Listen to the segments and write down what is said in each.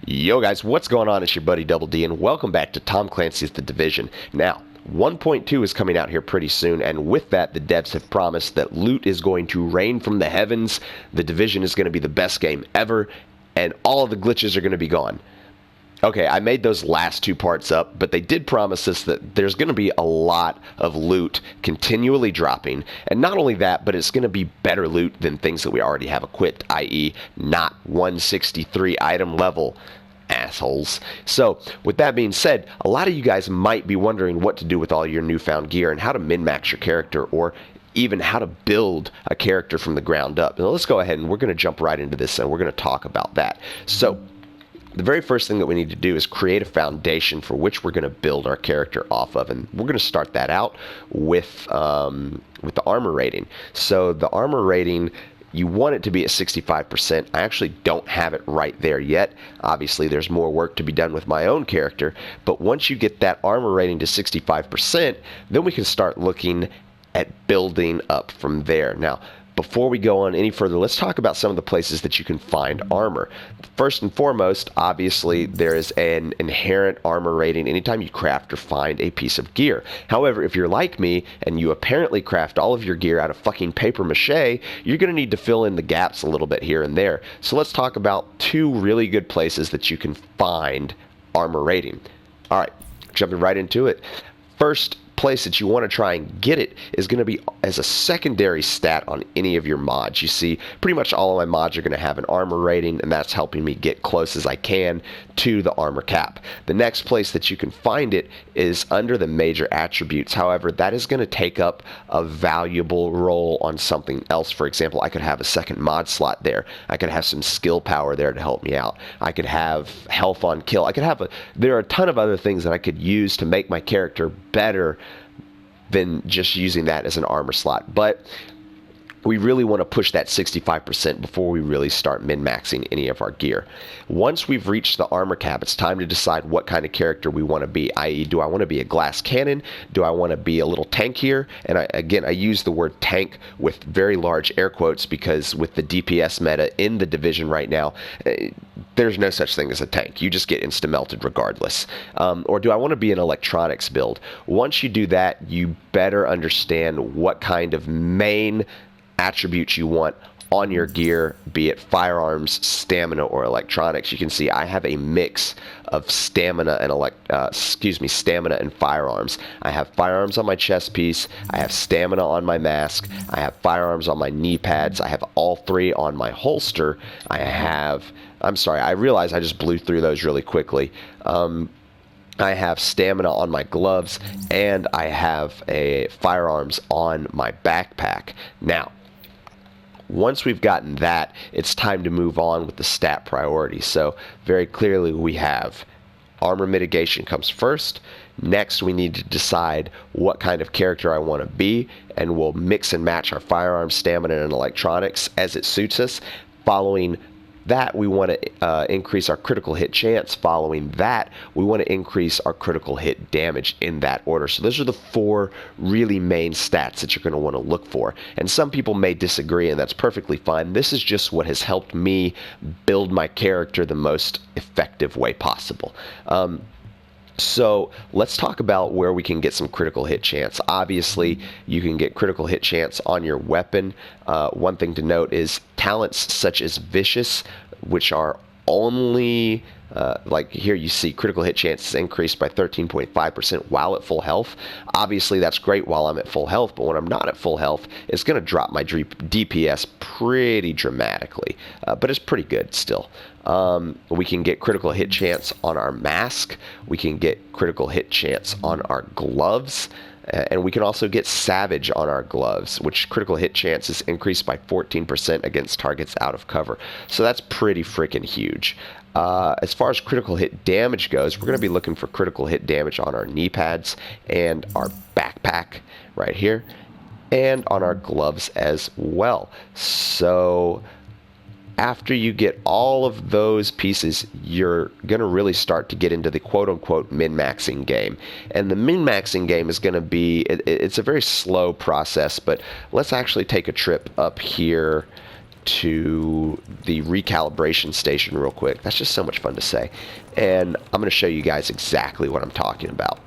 Yo guys, what's going on? It's your buddy Double D, and welcome back to Tom Clancy's The Division. Now, 1.2 is coming out here pretty soon, and with that, the devs have promised that loot is going to rain from the heavens, The Division is going to be the best game ever, and all of the glitches are going to be gone. Okay, I made those last two parts up, but they did promise us that there's going to be a lot of loot continually dropping. And not only that, but it's going to be better loot than things that we already have equipped, i.e. not 163 item level assholes. So, with that being said, a lot of you guys might be wondering what to do with all your newfound gear and how to min-max your character, or even how to build a character from the ground up. Now, let's go ahead and we're going to jump right into this and we're going to talk about that. So, the very first thing that we need to do is create a foundation for which we're going to build our character off of, and we're going to start that out with the armor rating. So the armor rating, you want it to be at 65%. I actually don't have it right there yet. Obviously, there's more work to be done with my own character, but once you get that armor rating to 65%, then we can start looking at building up from there. Now, before we go on any further, let's talk about some of the places that you can find armor. First and foremost, obviously, there is an inherent armor rating anytime you craft or find a piece of gear. However, if you're like me and you apparently craft all of your gear out of fucking paper mache, you're going to need to fill in the gaps a little bit here and there. So let's talk about two really good places that you can find armor rating. All right, jumping right into it. First place that you want to try and get it is going to be as a secondary stat on any of your mods. You see, pretty much all of my mods are going to have an armor rating, and that's helping me get close as I can to the armor cap. The next place that you can find it is under the major attributes. However, that is going to take up a valuable role on something else. For example, I could have a second mod slot there. I could have some skill power there to help me out. I could have health on kill. There are a ton of other things that I could use to make my character better than just using that as an armor slot. But we really want to push that 65% before we really start min-maxing any of our gear. Once we've reached the armor cap, it's time to decide what kind of character we want to be, i.e. do I want to be a glass cannon? Do I want to be a little tank here? And I use the word tank with very large air quotes because with the DPS meta in the Division right now, there's no such thing as a tank. You just get insta-melted regardless. Or do I want to be an electronics build? Once you do that, you better understand what kind of main attributes you want on your gear, be it firearms, stamina, or electronics. You can see I have a mix of stamina and firearms. I have firearms on my chest piece, I have stamina on my mask, I have firearms on my knee pads, I have all three on my holster, I'm sorry, I realize I just blew through those really quickly. I have stamina on my gloves, and I have firearms on my backpack. Now, once we've gotten that, it's time to move on with the stat priorities. So very clearly we have armor mitigation comes first. Next, we need to decide what kind of character I want to be, and we'll mix and match our firearms, stamina, and electronics as it suits us. Following that, we want to increase our critical hit chance. Following that, we want to increase our critical hit damage in that order. So those are the four really main stats that you're going to want to look for. And some people may disagree, and that's perfectly fine. This is just what has helped me build my character the most effective way possible. So let's talk about where we can get some critical hit chance. Obviously, you can get critical hit chance on your weapon. One thing to note is talents such as Vicious, which are only, like here you see critical hit chance is increased by 13.5% while at full health. Obviously, that's great while I'm at full health, but when I'm not at full health, it's going to drop my DPS pretty dramatically, but it's pretty good still. We can get critical hit chance on our mask. We can get critical hit chance on our gloves. And we can also get Savage on our gloves, which critical hit chance is increased by 14% against targets out of cover. So that's pretty freaking huge. As far as critical hit damage goes, we're going to be looking for critical hit damage on our knee pads and our backpack right here, and on our gloves as well. So after you get all of those pieces, you're going to really start to get into the quote-unquote min-maxing game. And the min-maxing game is going to be, it's a very slow process, but let's actually take a trip up here to the recalibration station real quick. That's just so much fun to say. And I'm going to show you guys exactly what I'm talking about.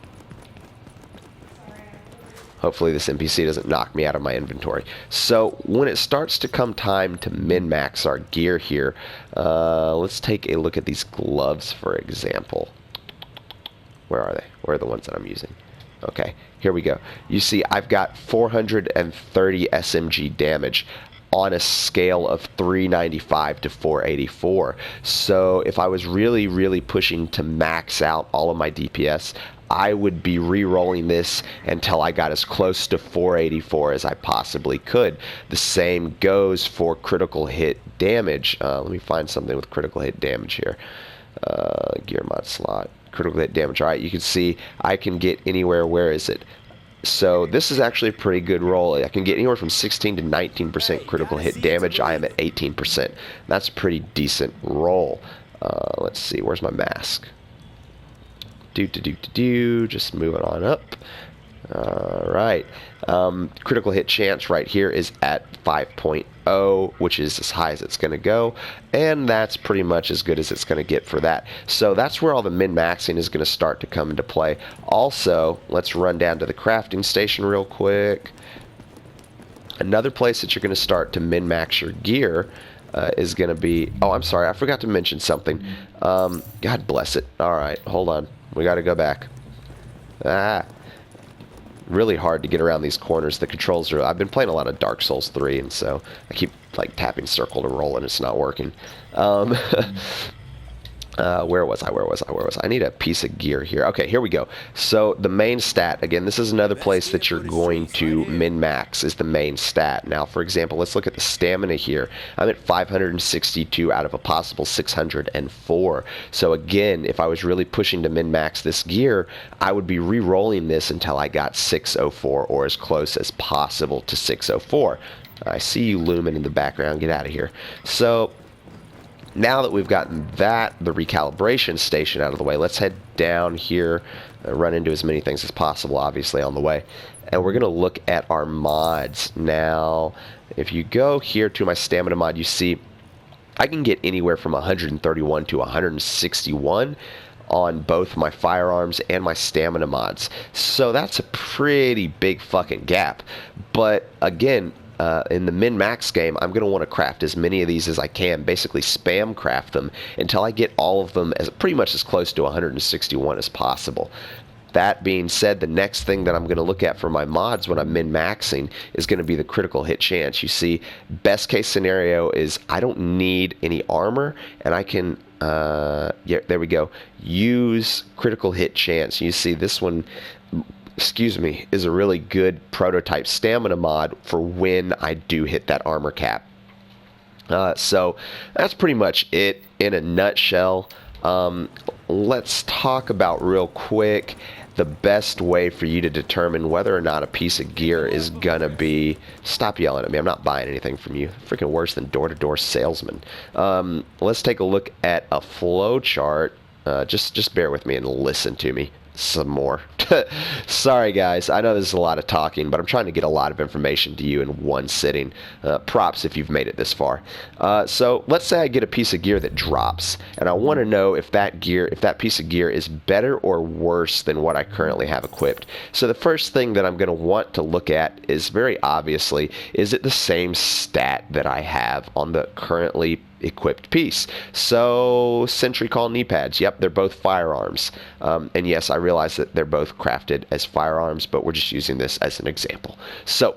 Hopefully this NPC doesn't knock me out of my inventory. So when it starts to come time to min-max our gear here, let's take a look at these gloves, for example. Where are they? Where are the ones that I'm using? Okay, here we go. You see, I've got 430 SMG damage on a scale of 395 to 484. So if I was really, really pushing to max out all of my DPS, I would be re-rolling this until I got as close to 484 as I possibly could. The same goes for critical hit damage. Let me find something with critical hit damage here. Gear mod slot. Critical hit damage. Alright, you can see I can get anywhere. Where is it? So this is actually a pretty good roll. I can get anywhere from 16 to 19% critical hit damage. I am at 18%. That's a pretty decent roll. Let's see. Where's my mask? Just moving on up. Alright. Critical hit chance right here is at 5.0, which is as high as it's going to go. And that's pretty much as good as it's going to get for that. So that's where all the min-maxing is going to start to come into play. Also, let's run down to the crafting station real quick. Another place that you're going to start to min-max your gear is going to be... Oh, I'm sorry. I forgot to mention something. God bless it. Alright, hold on. We got to go back. Really hard to get around these corners. The controls are... I've been playing a lot of Dark Souls 3, and so I keep like tapping circle to roll, and it's not working. Where was I? I need a piece of gear here. Okay, here we go. So the main stat, again, this is another place that you're going to min-max, is the main stat. Now, for example, let's look at the stamina here. I'm at 562 out of a possible 604. So again, if I was really pushing to min-max this gear, I would be re-rolling this until I got 604, or as close as possible to 604. I see you looming in the background. Get out of here. So now that we've gotten that, the recalibration station out of the way, let's head down here, run into as many things as possible, obviously, on the way. And we're going to look at our mods. Now, if you go here to my stamina mod, you see I can get anywhere from 131 to 161 on both my firearms and my stamina mods. So that's a pretty big fucking gap. But again, in the min-max game, I'm going to want to craft as many of these as I can, basically spam craft them until I get all of them as pretty much as close to 161 as possible. That being said, the next thing that I'm going to look at for my mods when I'm min-maxing is going to be the critical hit chance. You see, best case scenario is I don't need any armor, and I can, yeah, there we go, use critical hit chance. You see this one, excuse me, is a really good prototype stamina mod for when I do hit that armor cap. So that's pretty much it in a nutshell. Let's talk about real quick the best way for you to determine whether or not a piece of gear is gonna be... Stop yelling at me, I'm not buying anything from you. Freaking worse than door-to-door salesman. Let's take a look at a flow chart. Just bear with me and listen to me some more. Sorry guys, I know this is a lot of talking, but I'm trying to get a lot of information to you in one sitting. Props if you've made it this far. So let's say I get a piece of gear that drops, and I want to know if that piece of gear is better or worse than what I currently have equipped. So the first thing that I'm going to want to look at is, very obviously, is it the same stat that I have on the currently equipped piece? So sentry call knee pads, yep, they're both firearms, and yes, I realize that they're both crafted as firearms, but we're just using this as an example. So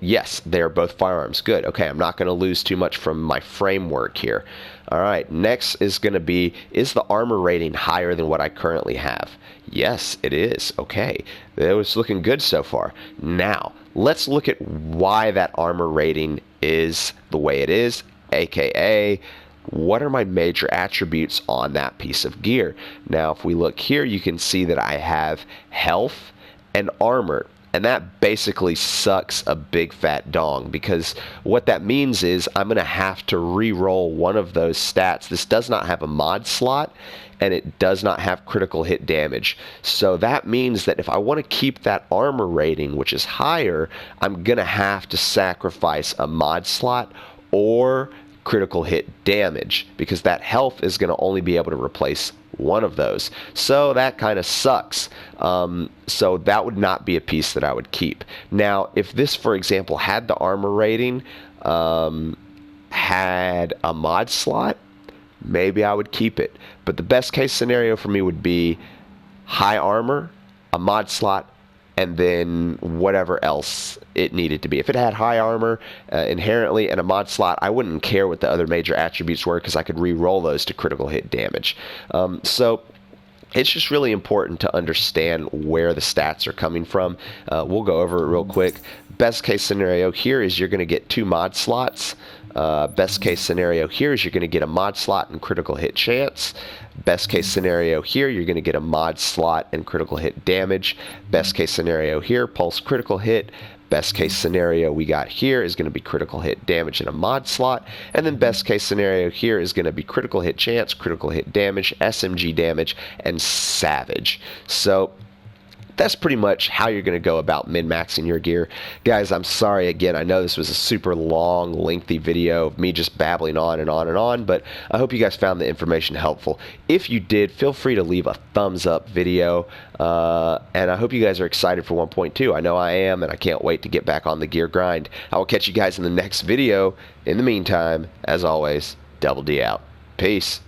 yes, they're both firearms. Good. Okay, I'm not going to lose too much from my framework here. All right, next is going to be, is the armor rating higher than what I currently have? Yes, it is. Okay, it was looking good so far. Now let's look at why that armor rating is the way it is, aka what are my major attributes on that piece of gear. Now if we look here, you can see that I have health and armor. And that basically sucks a big fat dong, because what that means is I'm going to have to re-roll one of those stats. This does not have a mod slot, and it does not have critical hit damage. So that means that if I want to keep that armor rating, which is higher, I'm going to have to sacrifice a mod slot or critical hit damage, because that health is going to only be able to replace one of those. So that kind of sucks. So that would not be a piece that I would keep. Now, if this, for example, had the armor rating, had a mod slot, maybe I would keep it. But the best case scenario for me would be high armor, a mod slot, and then whatever else it needed to be. If it had high armor inherently and a mod slot, I wouldn't care what the other major attributes were, because I could re-roll those to critical hit damage. So it's just really important to understand where the stats are coming from. We'll go over it real quick. Best case scenario here is you're going to get 2 mod slots. Best case scenario here is you're going to get a mod slot and critical hit chance. Best case scenario here, you're going to get a mod slot and critical hit damage. Best case scenario here, pulse critical hit. Best case scenario we got here is going to be critical hit damage and a mod slot. And then best case scenario here is going to be critical hit chance, critical hit damage, SMG damage, and savage. So that's pretty much how you're going to go about min-maxing your gear. Guys, I'm sorry again. I know this was a super long, lengthy video of me just babbling on and on and on, but I hope you guys found the information helpful. If you did, feel free to leave a thumbs up video, and I hope you guys are excited for 1.2. I know I am, and I can't wait to get back on the gear grind. I will catch you guys in the next video. In the meantime, as always, Double D out. Peace.